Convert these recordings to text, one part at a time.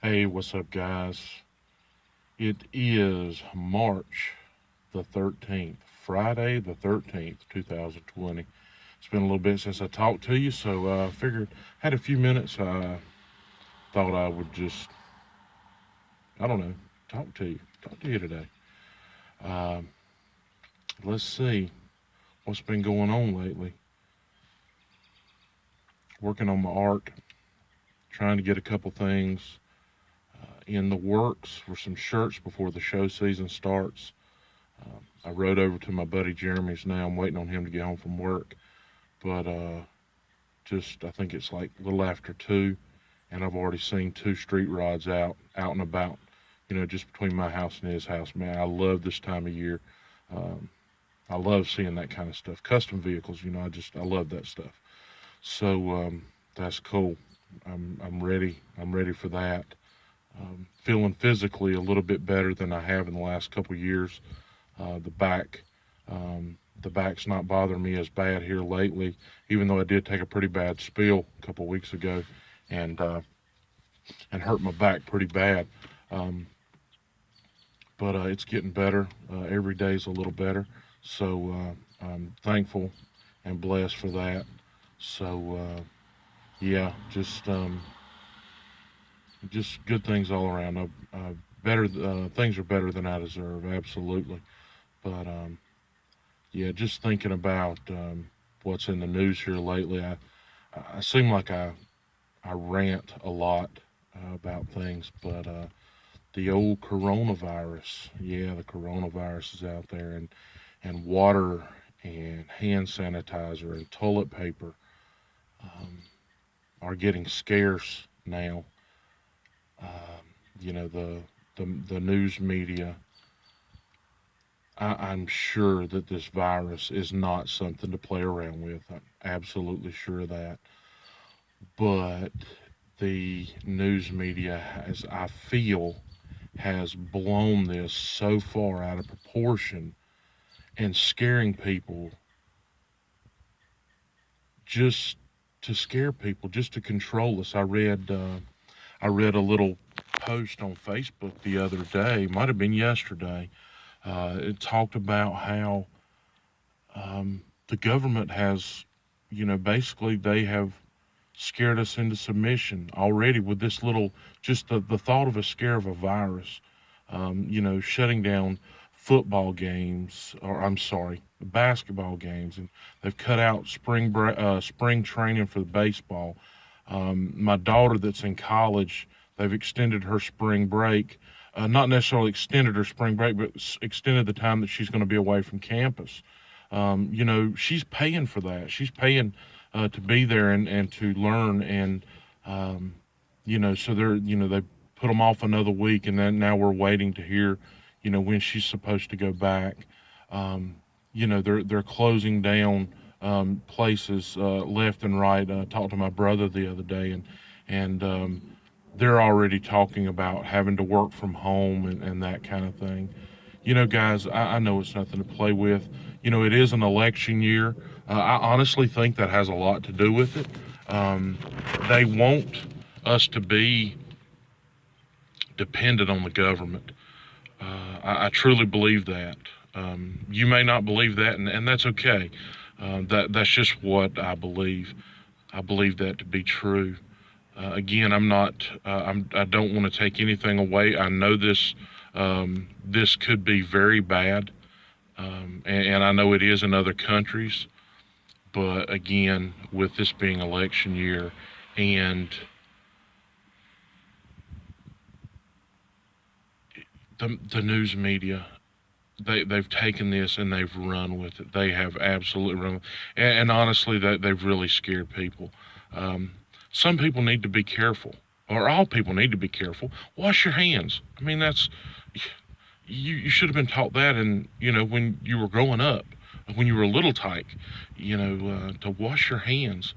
Hey, what's up, guys? It is March the 13th, Friday the 13th, 2020. It's been a little bit since I talked to you, so I figured had a few minutes. I thought I would just, I don't know, talk to you today. Um, let's see what's been going on lately. Working on my art, trying to get a couple things in the works for some shirts before the show season starts. I rode over to my buddy Jeremy's now. I'm waiting on him to get home from work. But just, I think it's like a little after 2, and I've already seen 2 street rods out and about, just between my house and his house. Man, I love this time of year. Um, I love seeing that kind of stuff. Custom vehicles, I love that stuff. So that's cool. I'm ready. I'm ready for that. Feeling physically a little bit better than I have in the last couple of years. The back. The back's not bothering me as bad here lately, even though I did take a pretty bad spill a couple of weeks ago, and hurt my back pretty bad. Um, but it's getting better. Every day's a little better, so I'm thankful and blessed for that. So yeah, just good things all around. Better things are better than I deserve, absolutely. But yeah, just thinking about what's in the news here lately. I seem like I rant a lot about things, but the old coronavirus, yeah, the coronavirus is out there, and water and hand sanitizer and toilet paper um, are getting scarce now. You know, the news media. I'm sure that this virus is not something to play around with. I'm absolutely sure of that. But the news media has, I feel, has blown this so far out of proportion and scaring people just to scare people, just to control us. I read a little post on Facebook the other day, might have been yesterday. It talked about how the government has, basically they have scared us into submission already with this little, just the thought of a scare of a virus, shutting down football games, or I'm sorry, basketball games, and they've cut out spring training for the baseball. My daughter that's in college, they've extended her spring break. Not necessarily extended her spring break, but extended the time that she's going to be away from campus. She's paying for that. She's paying to be there and to learn. And, so they put them off another week. And then now we're waiting to hear, when she's supposed to go back. Um, they're closing down places left and right. I talked to my brother the other day, and they're already talking about having to work from home and that kind of thing. Guys, I know it's nothing to play with. It is an election year. I honestly think that has a lot to do with it. Um, they want us to be dependent on the government. I truly believe that. You may not believe that, and that's okay. That's just what I believe. I believe that to be true. Again, I'm not. I don't want to take anything away. I know this could be very bad, and I know it is in other countries. But again, with this being election year, and the news media, they've taken this and they've run with it. They have absolutely run, and honestly, they've really scared people. Um, some people need to be careful, or all people need to be careful. Wash your hands. I mean, that's you should have been taught that, and when you were growing up, when you were a little tyke, to wash your hands.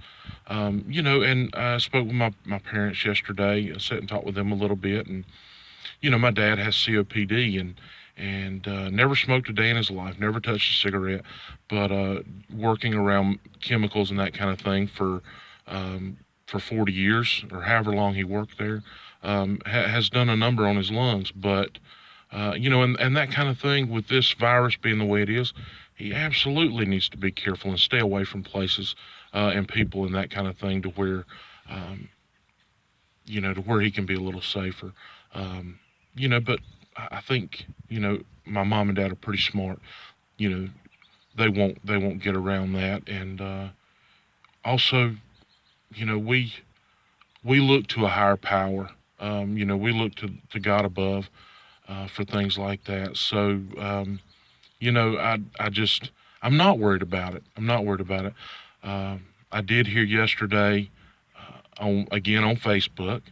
And I spoke with my parents yesterday. I sat and talked with them a little bit, and my dad has COPD and never smoked a day in his life, never touched a cigarette, but working around chemicals and that kind of thing for 40 years or however long he worked there. has done a number on his lungs. But and that kind of thing with this virus being the way it is, he absolutely needs to be careful and stay away from places and people and that kind of thing to where, um, to where he can be a little safer. Um, but I think my mom and dad are pretty smart. You know, they won't get around that, and also, we look to a higher power. We look to God above for things like that. So, I just, I'm not worried about it. I'm not worried about it. I did hear yesterday on Facebook.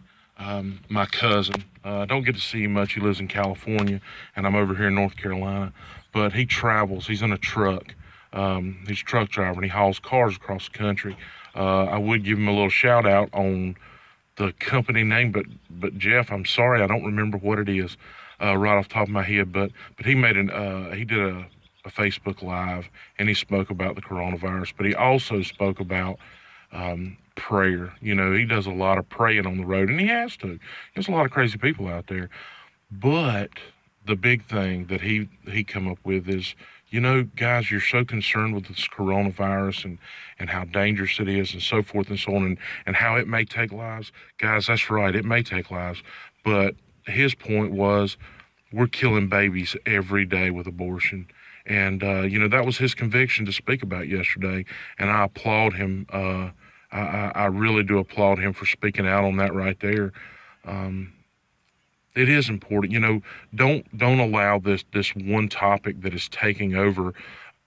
My cousin, I don't get to see him much. He lives in California, and I'm over here in North Carolina. But he travels. He's in a truck. He's a truck driver, and he hauls cars across the country. I would give him a little shout out on the company name, but Jeff, I'm sorry, I don't remember what it is right off the top of my head. But he did a Facebook live, and he spoke about the coronavirus, but he also spoke about prayer. He does a lot of praying on the road, and he has to. There's a lot of crazy people out there, but the big thing that he come up with is, guys, you're so concerned with this coronavirus and how dangerous it is and so forth and so on, and how it may take lives. Guys, that's right, it may take lives. But his point was, we're killing babies every day with abortion. And, that was his conviction to speak about yesterday. And I applaud him. I really do applaud him for speaking out on that right there. Um, it is important. Don't allow this one topic that is taking over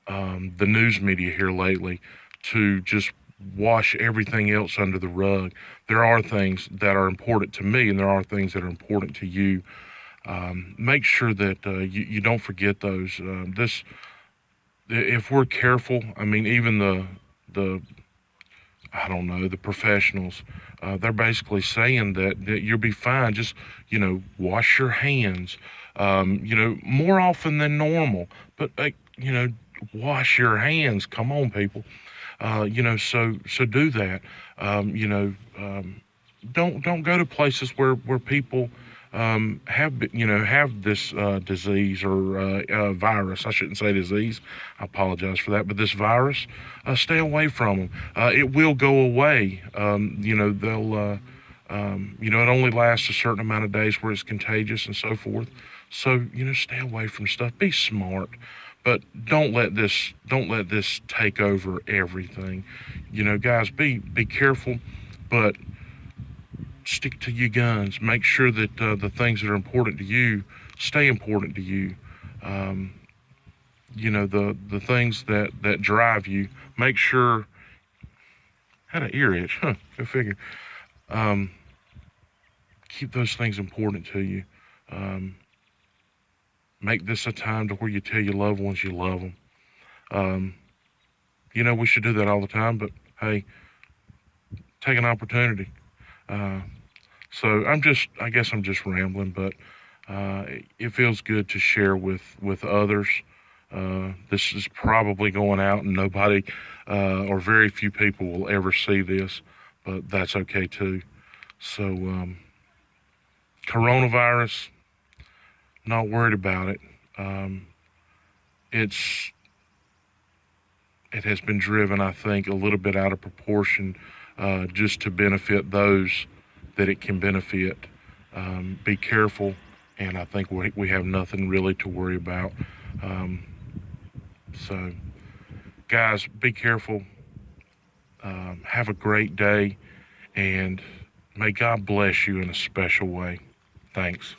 the news media here lately to just wash everything else under the rug. There are things that are important to me, and there are things that are important to you. Make sure that you don't forget those. If we're careful, I mean, even the I don't know, the professionals, they're basically saying that you'll be fine. Just, wash your hands, more often than normal. But, wash your hands. Come on, people. So do that. Um, you know, um, don't go to places where people have this disease or virus. I shouldn't say disease. I apologize for that. But this virus, stay away from them. It will go away. They'll. It only lasts a certain amount of days where it's contagious and so forth. So stay away from stuff. Be smart, but don't let this take over everything. Guys, be careful, but stick to your guns. Make sure that the things that are important to you stay important to you. Um, the things that drive you. Make sure. Had an ear itch, huh? Go figure. Um, Keep those things important to you. Um, Make this a time to where you tell your loved ones you love them. Um, we should do that all the time, but hey, take an opportunity. Uh, so I guess I'm just rambling, but it feels good to share with others. This is probably going out, and nobody or very few people will ever see this, but that's okay too. So, coronavirus, not worried about it. Um, it's it has been driven, I think, a little bit out of proportion, just to benefit those that it can benefit. Be careful, and I think we have nothing really to worry about. Um, so, guys, be careful. Have a great day, and may God bless you in a special way. Thanks.